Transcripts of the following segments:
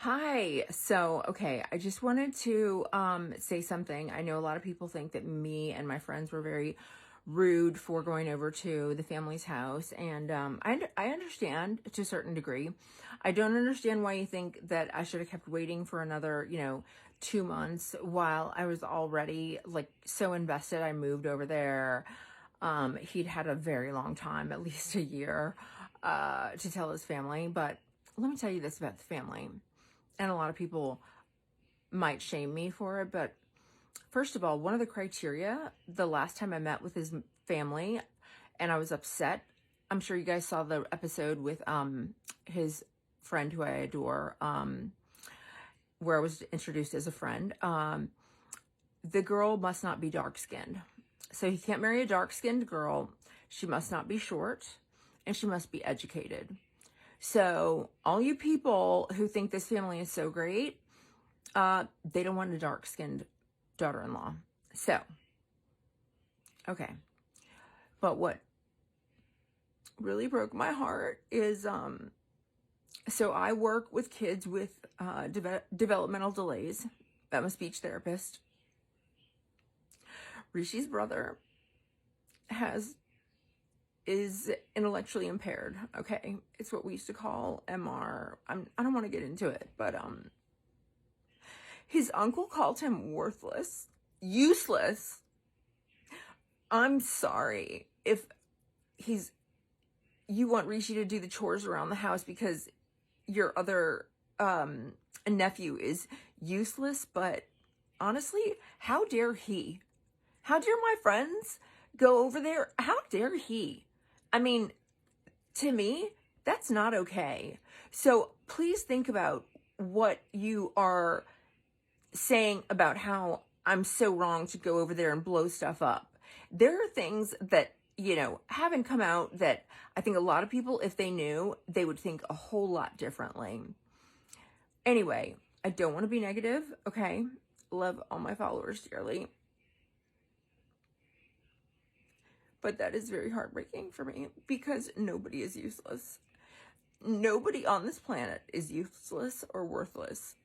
Hi. Okay, I just wanted to say something. I know a lot of people think that me and my friends were very rude for going over to the family's house, and I understand to a certain degree. I don't understand why you think that I should have kept waiting for another, 2 months while I was already like so invested. I moved over there. He'd had a very long time, at least a year, to tell his family. But let me tell you this about the family. And a lot of people might shame me for it, but first of all, one of the criteria, the last time I met with his family and I was upset, I'm sure you guys saw the episode with his friend who I adore, where I was introduced as a friend. The girl must not be dark-skinned. So he can't marry a dark-skinned girl. She must not be short, and she must be educated. So all you people who think this family is so great, they don't want a dark-skinned daughter-in-law. So, okay. But what really broke my heart is, so I work with kids with developmental delays. I'm a speech therapist. Rishi's brother is intellectually impaired. Okay, it's what we used to call MR. I don't want to get into it, but his uncle called him worthless, useless. I'm sorry if you want Rishi to do the chores around the house because your other nephew is useless, but honestly, how dare he? How dare my friends go over there? How dare he? I mean, to me, that's not okay. So please think about what you are saying about how I'm so wrong to go over there and blow stuff up. There are things that, haven't come out that I think a lot of people, if they knew, they would think a whole lot differently. Anyway, I don't want to be negative, okay? Love all my followers dearly. But that is very heartbreaking for me because nobody is useless. Nobody on this planet is useless or worthless.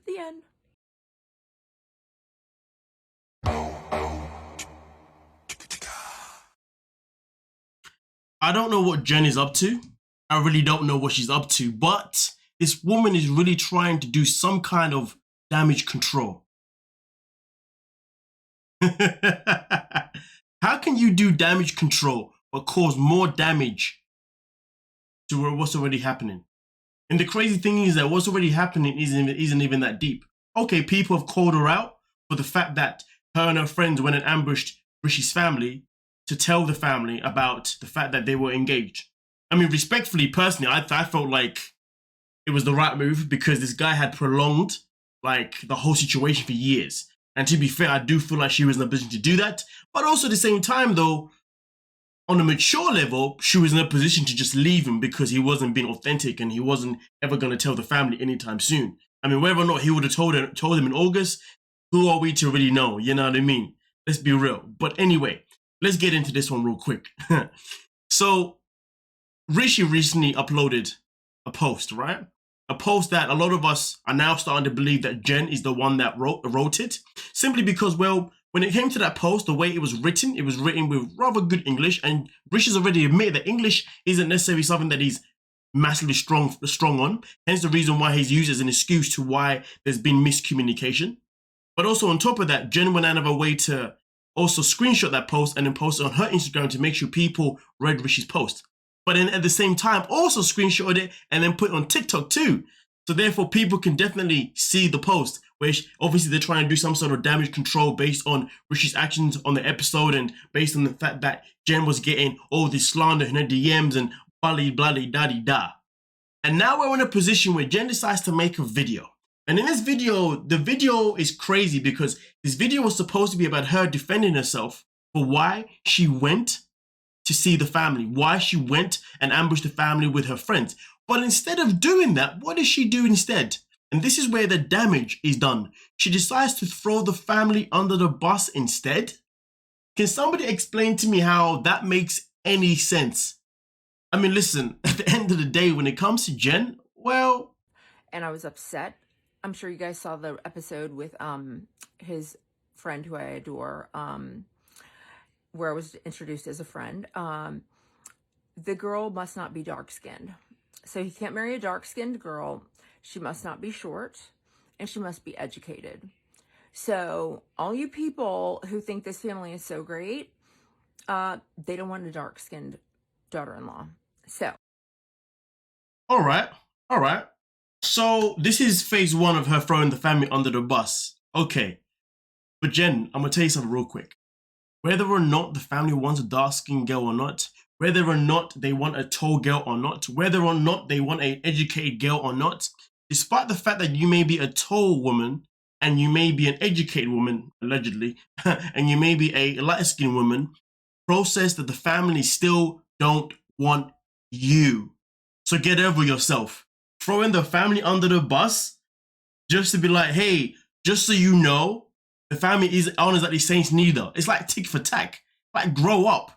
The end. I don't know what Jen is up to. I really don't know what she's up to, but this woman is really trying to do some kind of damage control. How can you do damage control but cause more damage to what's already happening? And the crazy thing is that what's already happening isn't even that deep. Okay, people have called her out for the fact that her and her friends went and ambushed Rishi's family to tell the family about the fact that they were engaged. I mean, respectfully, personally, I felt like it was the right move because this guy had prolonged like the whole situation for years. And to be fair, I do feel like she was in a position to do that. But also at the same time, though, on a mature level, she was in a position to just leave him because he wasn't being authentic and he wasn't ever going to tell the family anytime soon. I mean, whether or not he would have told them in August, who are we to really know? You know what I mean? Let's be real. But anyway, let's get into this one real quick. So, Rishi recently uploaded a post, right? A post that a lot of us are now starting to believe that Jen is the one that wrote it. Simply because, well, when it came to that post, the way it was written with rather good English. And Rishi's already admitted that English isn't necessarily something that he's massively strong on. Hence the reason why he's used as an excuse to why there's been miscommunication. But also on top of that, Jen went out of her way to also screenshot that post and then post it on her Instagram to make sure people read Rishi's post. But then at the same time, also screenshotted it and then put it on TikTok too. So therefore, people can definitely see the post, which obviously they're trying to do some sort of damage control based on Rishi's actions on the episode and based on the fact that Jen was getting all this slander in her DMs and blah-de-da-de-da. And now we're in a position where Jen decides to make a video. And in this video, the video is crazy because this video was supposed to be about her defending herself for why she went to see the family, why she went and ambushed the family with her friends. But instead of doing that, what does she do instead? And this is where the damage is done. She decides to throw the family under the bus instead. Can somebody explain to me how that makes any sense? I mean, listen, at the end of the day, when it comes to Jen, well, and I was upset. I'm sure you guys saw the episode with his friend who I adore, where I was introduced as a friend. The girl must not be dark-skinned. So he can't marry a dark-skinned girl. She must not be short, and she must be educated. So all you people who think this family is so great, they don't want a dark-skinned daughter-in-law. So. All right. All right. So this is phase one of her throwing the family under the bus. Okay. But Jen, I'm going to tell you something real quick. Whether or not the family wants a dark-skinned girl or not, whether or not they want a tall girl or not, whether or not they want an educated girl or not, despite the fact that you may be a tall woman and you may be an educated woman, allegedly, and you may be a light-skinned woman, process that the family still don't want you. So get over yourself. Throwing the family under the bus just to be like, hey, just so you know, the family aren't exactly saints neither. It's like tick for tack. Like, grow up.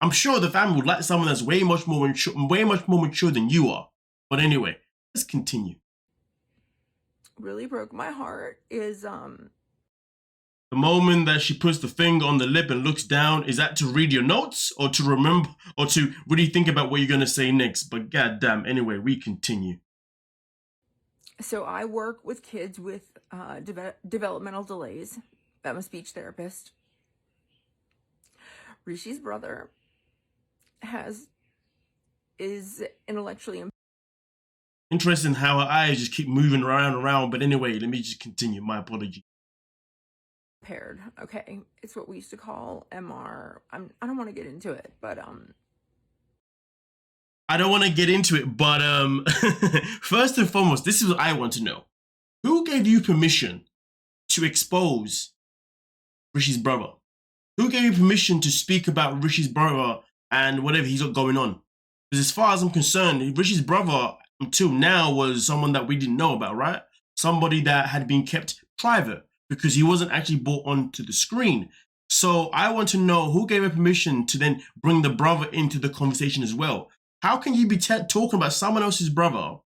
I'm sure the family would like someone that's way much more mature than you are. But anyway, let's continue. Really broke my heart is the moment that she puts the finger on the lip and looks down. Is that to read your notes or to remember or to really think about what you're gonna say next? But goddamn, anyway, we continue. So I work with kids with developmental delays. I'm a speech therapist. Rishi's brother is intellectually Interesting how her eyes just keep moving around. But anyway, let me just continue. My apology. impaired. Okay, it's what we used to call MR. I don't want to get into it, but I don't want to get into it, but first and foremost, this is what I want to know. Who gave you permission to expose Rishi's brother? Who gave you permission to speak about Rishi's brother and whatever he's got going on? Because as far as I'm concerned, Rishi's brother until now was someone that we didn't know about, right? Somebody that had been kept private because he wasn't actually brought onto the screen. So I want to know who gave her permission to then bring the brother into the conversation as well. How can you be talking about someone else's brother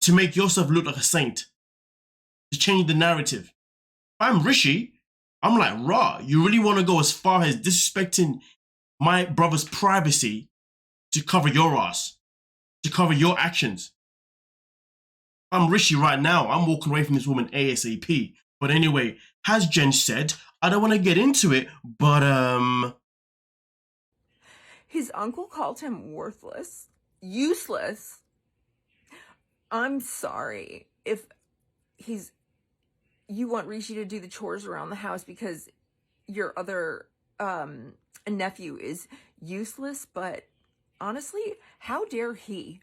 to make yourself look like a saint? To change the narrative. If I'm Rishi, I'm like, rah, you really want to go as far as disrespecting my brother's privacy to cover your ass, to cover your actions? If I'm Rishi right now, I'm walking away from this woman ASAP. But anyway, as Jen said, I don't want to get into it, but his uncle called him worthless, useless. I'm sorry if you want Rishi to do the chores around the house because your other nephew is useless, but honestly, how dare he?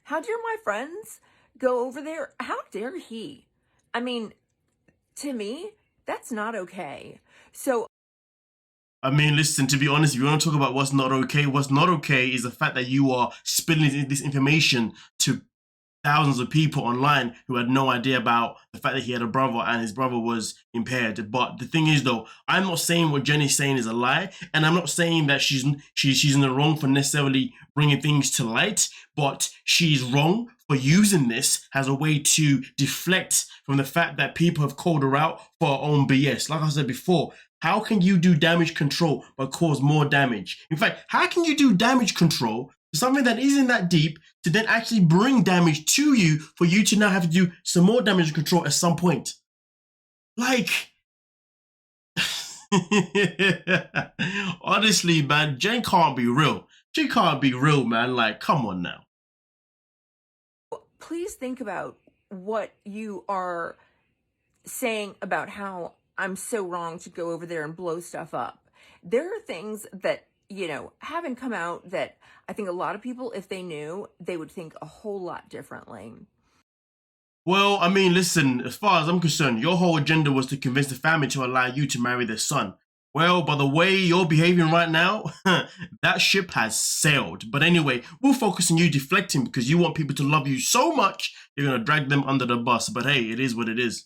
How dare my friends go over there? How dare he? I mean, to me, that's not okay. So I mean, listen, to be honest, if you want to talk about what's not okay is the fact that you are spilling this information to thousands of people online who had no idea about the fact that he had a brother and his brother was impaired. But the thing is, though, I'm not saying what Jenny's saying is a lie, and I'm not saying that she's in the wrong for necessarily bringing things to light, but she's wrong for using this as a way to deflect from the fact that people have called her out for her own BS. Like I said before, how can you do damage control but cause more damage? In fact, how can you do damage control to something that isn't that deep to then actually bring damage to you for you to now have to do some more damage control at some point? Like, honestly, man, Jen can't be real. She can't be real, man. Like, come on now. please think about what you are saying about how I'm so wrong to go over there and blow stuff up. There are things that, haven't come out that I think a lot of people, if they knew, they would think a whole lot differently. Well, I mean, listen, as far as I'm concerned, your whole agenda was to convince the family to allow you to marry their son. Well, by the way you're behaving right now, that ship has sailed. But anyway, we'll focus on you deflecting because you want people to love you so much, you're going to drag them under the bus. But hey, it is what it is.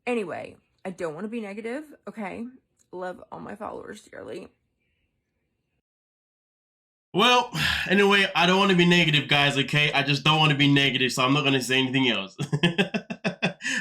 Anyway, I don't want to be negative, okay? Love all my followers dearly. Well, anyway, I don't want to be negative, guys, okay? I just don't want to be negative, so I'm not going to say anything else.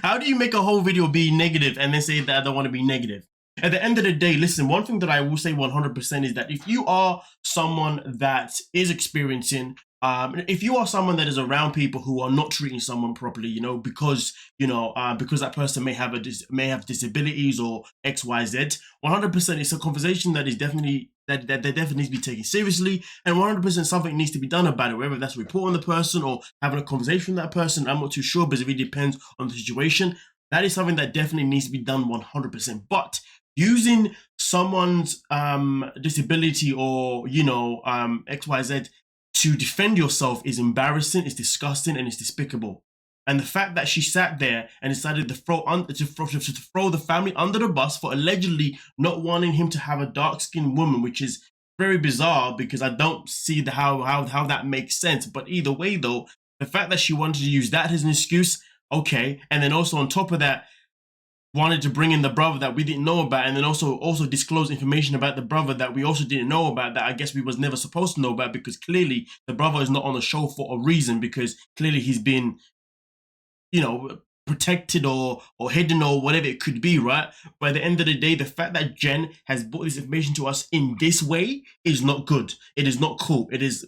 How do you make a whole video be negative and then say that I don't want to be negative? At the end of the day, listen, one thing that I will say 100% is that if you are someone that is experiencing, if you are someone that is around people who are not treating someone properly, because that person may have disabilities or X, Y, Z, 100%, it's a conversation that is definitely that definitely needs to be taken seriously, and 100% something needs to be done about it, whether that's reporting the person or having a conversation with that person. I'm not too sure, because it really depends on the situation. That is something that definitely needs to be done 100%. But using someone's disability or XYZ to defend yourself is embarrassing, it's disgusting, and it's despicable. And the fact that she sat there and decided to throw the family under the bus for allegedly not wanting him to have a dark-skinned woman, which is very bizarre, because I don't see how that makes sense. But either way, though, the fact that she wanted to use that as an excuse, okay, and then also on top of that, wanted to bring in the brother that we didn't know about, and then also disclose information about the brother that we also didn't know about, that I guess we was never supposed to know about, because clearly the brother is not on the show for a reason, because clearly he's been protected or hidden or whatever it could be, right? But at the end of the day, the fact that Jen has brought this information to us in this way is not good. It is not cool. It is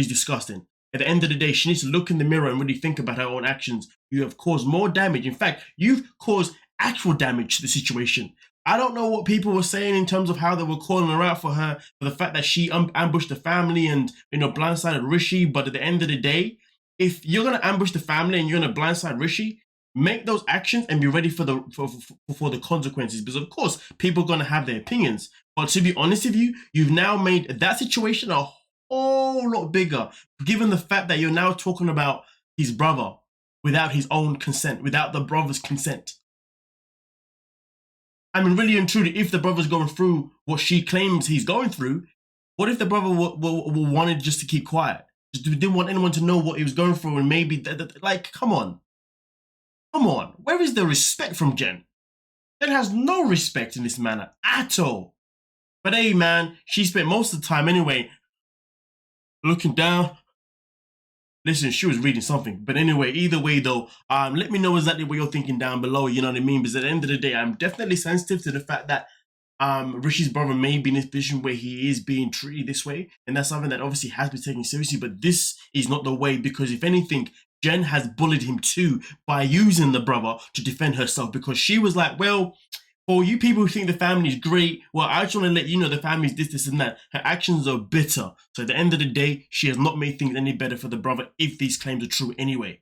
disgusting. At the end of the day, she needs to look in the mirror and really think about her own actions. You have caused more damage. In fact, you've caused actual damage to the situation. I don't know what people were saying in terms of how they were calling her out for the fact that she ambushed the family and blindsided Rishi. But at the end of the day, if you're gonna ambush the family and you're gonna blindside Rishi, make those actions and be ready for the consequences. Because of course, people are gonna have their opinions. But to be honest with you, you've now made that situation a whole lot bigger, given the fact that you're now talking about his brother without his own consent, without the brother's consent. I mean, really and truly, if the brother's going through what she claims he's going through, what if the brother wanted just to keep quiet? Just didn't want anyone to know what he was going through, and maybe, come on. Come on. Where is the respect from Jen? Jen has no respect in this manner at all. But hey, man, she spent most of the time anyway looking down. Listen, she was reading something. But anyway, either way, though, let me know exactly what you're thinking down below, you know what I mean? Because at the end of the day, I'm definitely sensitive to the fact that Rishi's brother may be in this position where he is being treated this way, and that's something that obviously has been taken seriously. But this is not the way, because if anything, Jen has bullied him too by using the brother to defend herself, because she was like, well, for you people who think the family is great, well, I just want to let you know the family's this, and that. Her actions are bitter. So at the end of the day, she has not made things any better for the brother if these claims are true anyway.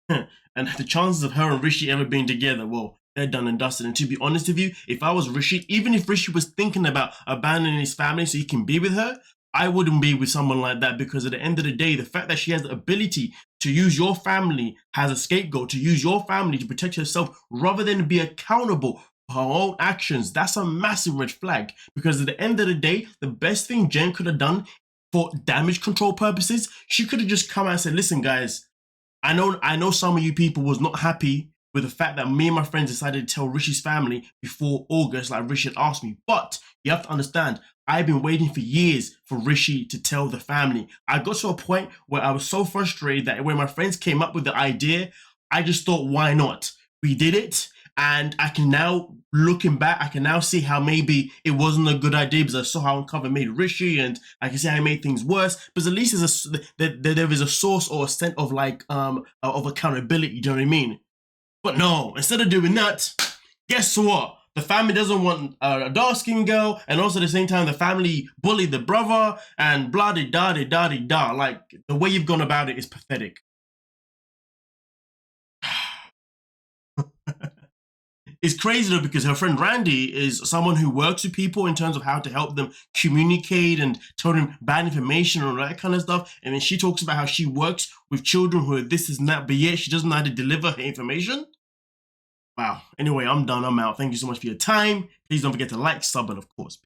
And the chances of her and Rishi ever being together, well, they're done and dusted. And to be honest with you, if I was Rishi, even if Rishi was thinking about abandoning his family so he can be with her, I wouldn't be with someone like that, because at the end of the day, the fact that she has the ability to use your family as a scapegoat, to use your family to protect herself rather than be accountable for her own actions, that's a massive red flag. Because at the end of the day, the best thing Jen could have done for damage control purposes, she could have just come out and said, listen, guys, I know some of you people was not happy with the fact that me and my friends decided to tell Rishi's family before August, like Rishi had asked me. But you have to understand, I've been waiting for years for Rishi to tell the family. I got to a point where I was so frustrated that when my friends came up with the idea, I just thought, why not? We did it. And I can now, looking back, I can now see how maybe it wasn't a good idea, because I saw how Uncover made Rishi, and I can see how he made things worse. But at least there is a source or a sense of of accountability. Do you know what I mean? But no, instead of doing that, guess what? The family doesn't want a dark-skinned girl, and also at the same time, the family bullied the brother, and blah de da de da de da. Like, the way you've gone about it is pathetic. It's crazy though, because her friend Randy is someone who works with people in terms of how to help them communicate and tell them bad information and all that kind of stuff. And then she talks about how she works with children who are this and that, but yet she doesn't know how to deliver her information. Wow. Anyway, I'm done. I'm out. Thank you so much for your time. Please don't forget to like, sub, and of course,